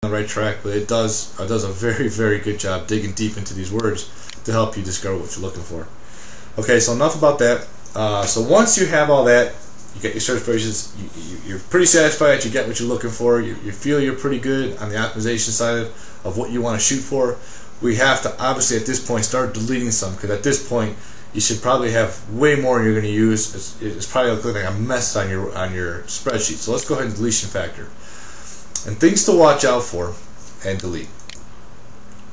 on the right track, but it does a very, very good job digging deep into these words to help you discover what you're looking for. Okay, so enough about that. So once you have all that, you get your search phrases, you're pretty satisfied, you get what you're looking for, you feel you're pretty good on the optimization side of what you want to shoot for. We have to obviously at this point start deleting some, because at this point you should probably have way more you're going to use. It's probably looking like a mess on your spreadsheet. So let's go ahead and deletion factor. And things to watch out for and delete.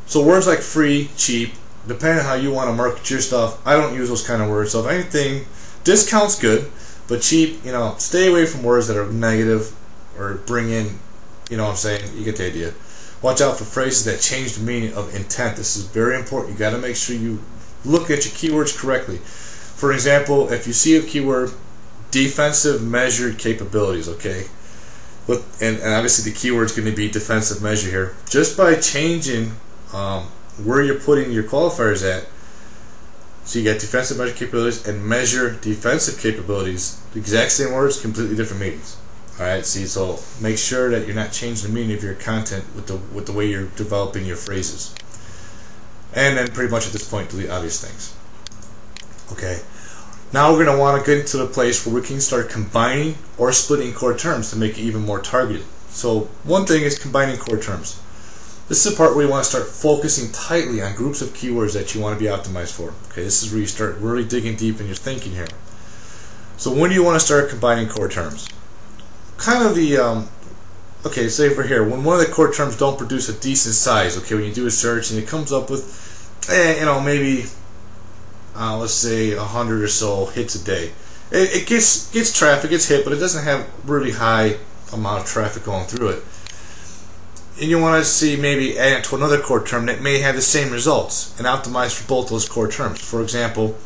So words like free, cheap, depending on how you want to market your stuff, I don't use those kind of words. So if anything, discount's good, but cheap, stay away from words that are negative or bring in, what I'm saying, you get the idea. Watch out for phrases that change the meaning of intent. This is very important. You got to make sure you look at your keywords correctly. For example, if you see a keyword, defensive measured capabilities, okay? And obviously the keyword is going to be defensive measure here. Just by changing where you're putting your qualifiers at, so you get defensive measure capabilities and measure defensive capabilities, the exact same words, completely different meanings. Alright, see, so make sure that you're not changing the meaning of your content with the way you're developing your phrases. And then pretty much at this point delete obvious things. Okay. Now we're going to want to get into the place where we can start combining or splitting core terms to make it even more targeted. So one thing is combining core terms. This is the part where you want to start focusing tightly on groups of keywords that you want to be optimized for. Okay, this is where you start really digging deep in your thinking here. So when do you want to start combining core terms? Kind of the, okay, say for here, when one of the core terms don't produce a decent size, okay, when you do a search and it comes up with, maybe let's say 100 or so hits a day. It gets traffic, gets hit, but it doesn't have really high amount of traffic going through it. And you want to see maybe add it to another core term that may have the same results and optimize for both those core terms. For example,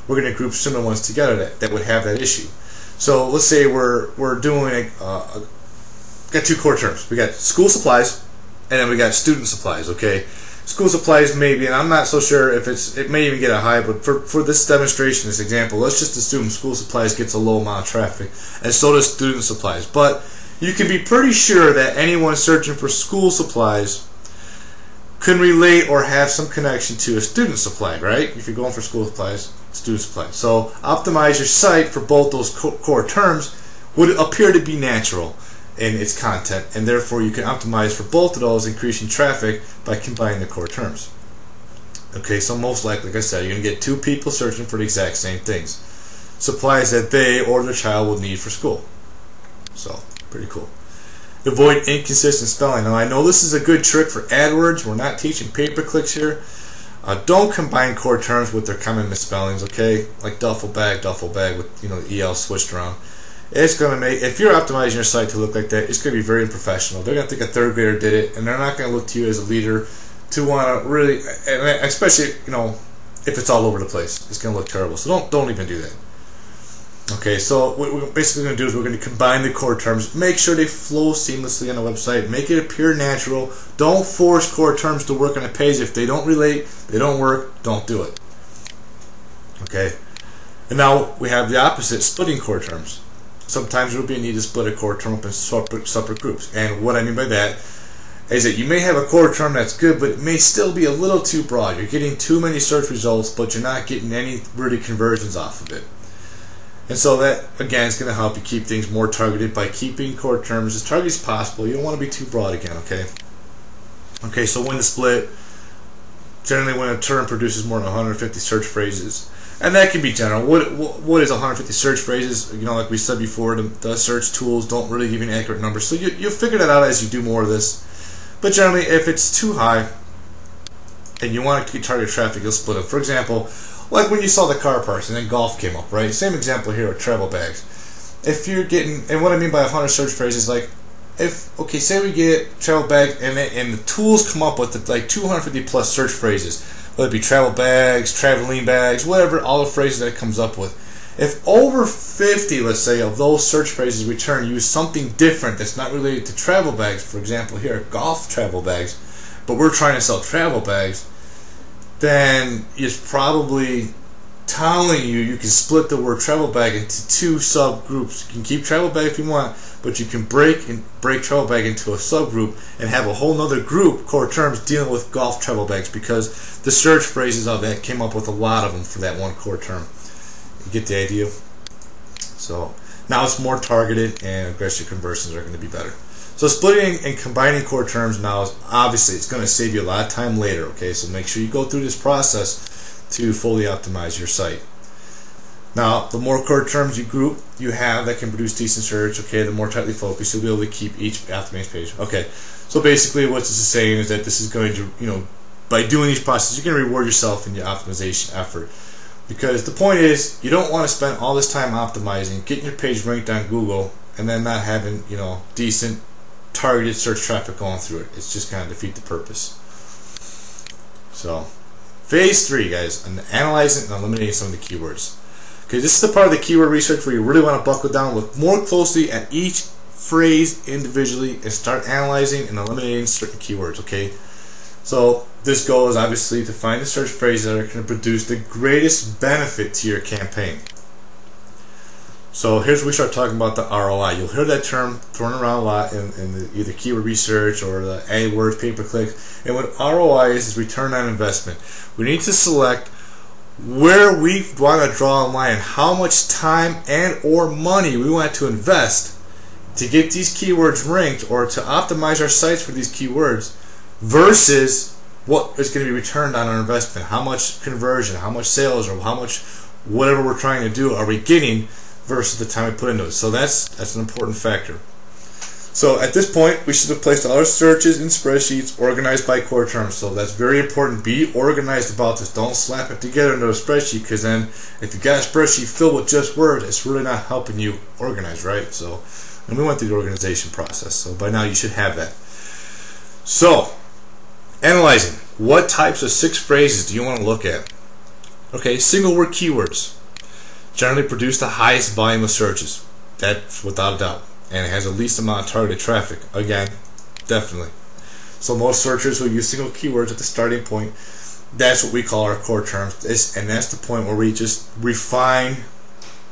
we're going to group similar ones together that would have that issue. So let's say we're doing got two core terms. We got school supplies and then we got student supplies. Okay. School supplies maybe, and I'm not so sure if it may even get a high, but for this demonstration, this example, let's just assume school supplies gets a low amount of traffic, and so does student supplies. But you can be pretty sure that anyone searching for school supplies can relate or have some connection to a student supply, right? If you're going for school supplies, student supplies. So optimize your site for both those core terms would appear to be natural in its content, and therefore you can optimize for both of those, increasing traffic by combining the core terms. Okay, so most likely, like I said, you're going to get two people searching for the exact same things, supplies that they or their child will need for school. So pretty cool. Avoid inconsistent spelling. Now I know this is a good trick for AdWords. We're not teaching pay-per-clicks here. Don't combine core terms with their common misspellings. Okay, like duffel bag with the EL switched around. It's going to make, if you're optimizing your site to look like that, it's going to be very unprofessional. They're going to think a third grader did it, and they're not going to look to you as a leader to want to really, especially if it's all over the place. It's going to look terrible. So don't even do that. Okay, so what we're basically going to do is we're going to combine the core terms, make sure they flow seamlessly on the website, make it appear natural. Don't force core terms to work on a page. If they don't relate, they don't work, don't do it. Okay, and now we have the opposite, splitting core terms. Sometimes there will be a need to split a core term up in separate groups. And what I mean by that is that you may have a core term that's good, but it may still be a little too broad. You're getting too many search results, but you're not getting any really conversions off of it. And so that, again, is going to help you keep things more targeted by keeping core terms as targeted as possible. You don't want to be too broad again, okay? Okay, so when to split, generally when a term produces more than 150 search phrases, and that can be general. What is 150 search phrases? Like we said before, the search tools don't really give you an accurate number. So you'll figure that out as you do more of this. But generally, if it's too high and you want to target traffic, you'll split them. For example, like when you saw the car parts and then golf came up, right? Same example here with travel bags. If you're getting, and what I mean by 100 search phrases, like okay, say we get travel bag and the tools come up with like 250 plus search phrases. Whether it be travel bags, traveling bags, whatever, all the phrases that it comes up with. If over 50, let's say, of those search phrases return use something different that's not related to travel bags, for example here, golf travel bags, but we're trying to sell travel bags, then it's probably telling you, you can split the word travel bag into 2 subgroups. You can keep travel bag if you want, but you can break travel bag into a subgroup and have a whole nother group, core terms, dealing with golf travel bags, because the search phrases of that came up with a lot of them for that one core term. You get the idea? So now it's more targeted, and aggressive conversions are going to be better. So splitting and combining core terms now is obviously it's going to save you a lot of time later. Okay, so make sure you go through this process to fully optimize your site. Now, the more core terms you have that can produce decent search, okay, the more tightly focused you'll be able to keep each optimized page. Okay, so basically what this is saying is that this is going to, by doing these processes, you're going to reward yourself in your optimization effort. Because the point is, you don't want to spend all this time optimizing, getting your page ranked on Google, and then not having, decent targeted search traffic going through it. It's just going to defeat the purpose. So, phase 3, guys, analyzing and eliminating some of the keywords. Okay, this is the part of the keyword research where you really want to buckle down, look more closely at each phrase individually, and start analyzing and eliminating certain keywords. Okay, so this goal is obviously to find the search phrases that are going to produce the greatest benefit to your campaign. So here's where we start talking about the ROI. You'll hear that term thrown around a lot in either keyword research or the AdWords, pay-per-click. And what ROI is return on investment. We need to select where we want to draw a line, how much time and or money we want to invest to get these keywords ranked or to optimize our sites for these keywords versus what is going to be returned on our investment. How much conversion, how much sales, or how much whatever we're trying to do are we getting versus the time we put into it. So that's an important factor. So at this point, we should have placed all our searches in spreadsheets organized by core terms. So that's very important. Be organized about this. Don't slap it together into a spreadsheet, because then if you got a spreadsheet filled with just words, it's really not helping you organize, right? So, and we went through the organization process. So by now you should have that. So, analyzing. What types of 6 phrases do you want to look at? Okay, single word keywords generally produce the highest volume of searches. That's without a doubt. And it has the least amount of targeted traffic. Again, definitely. So most searchers will use single keywords at the starting point. That's what we call our core terms. And that's the point where we just refine.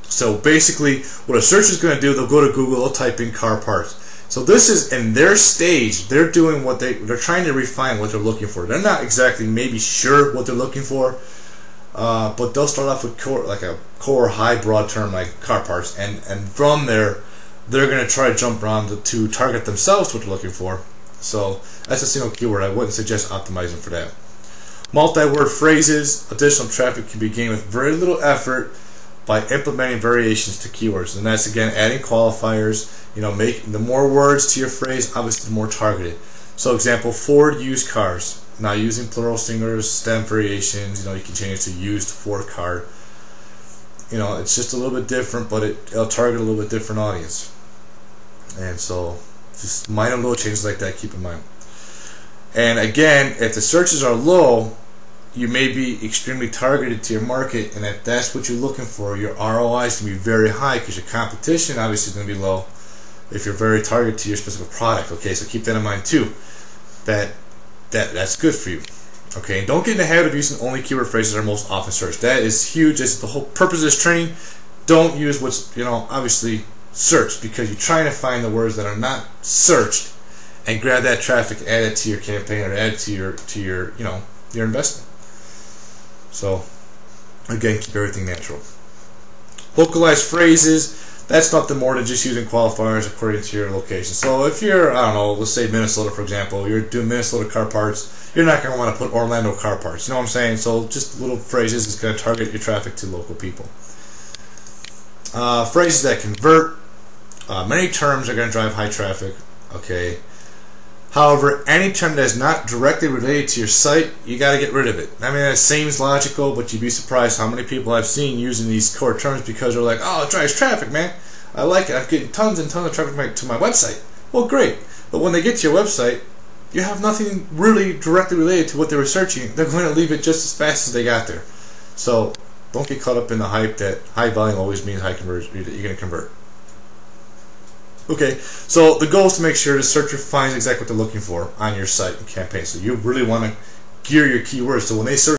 So basically, what a searcher is going to do, they'll go to Google, they'll type in car parts. So this is in their stage. They're doing what they're trying to refine what they're looking for. They're not exactly maybe sure what they're looking for, but they'll start off with a core high broad term like car parts, and from there they're going to try to jump around to target themselves what they're looking for. So that's a single keyword. I wouldn't suggest optimizing for that. Multi-word phrases, additional traffic can be gained with very little effort by implementing variations to keywords, and that's again adding qualifiers. Make the more words to your phrase, obviously the more targeted. So example, Ford used cars. Now using plural singulars, stem variations, you can change it to used Ford car. It's just a little bit different, but it'll target a little bit different audience. And so just minor little changes like that, keep in mind. And again, if the searches are low, you may be extremely targeted to your market, and if that's what you're looking for, your ROI is going to be very high because your competition obviously is going to be low if you're very targeted to your specific product. Okay, so keep that in mind too. That's good for you. Okay, and don't get in the habit of using only keyword phrases that are most often searched. That is huge. That's the whole purpose of this training. Don't use what's obviously searched, because you're trying to find the words that are not searched and grab that traffic, add it to your campaign, or add it to your your investment. So again, keep everything natural. Localized phrases. That's nothing more than just using qualifiers according to your location. So if you're, I don't know, let's say Minnesota, for example, you're doing Minnesota car parts, you're not going to want to put Orlando car parts. You know what I'm saying? So just little phrases is going to target your traffic to local people. Phrases that convert. Many terms are going to drive high traffic. Okay. However, any term that is not directly related to your site, you got to get rid of it. I mean, that seems logical, but you'd be surprised how many people I've seen using these core terms because they're like, oh, it drives traffic, man. I like it. I'm getting tons and tons of traffic to my website. Well, great. But when they get to your website, you have nothing really directly related to what they were searching. They're going to leave it just as fast as they got there. So don't get caught up in the hype that high volume always means high conversion. You're going to convert. Okay, so the goal is to make sure the searcher finds exactly what they're looking for on your site and campaign. So you really want to gear your keywords so when they search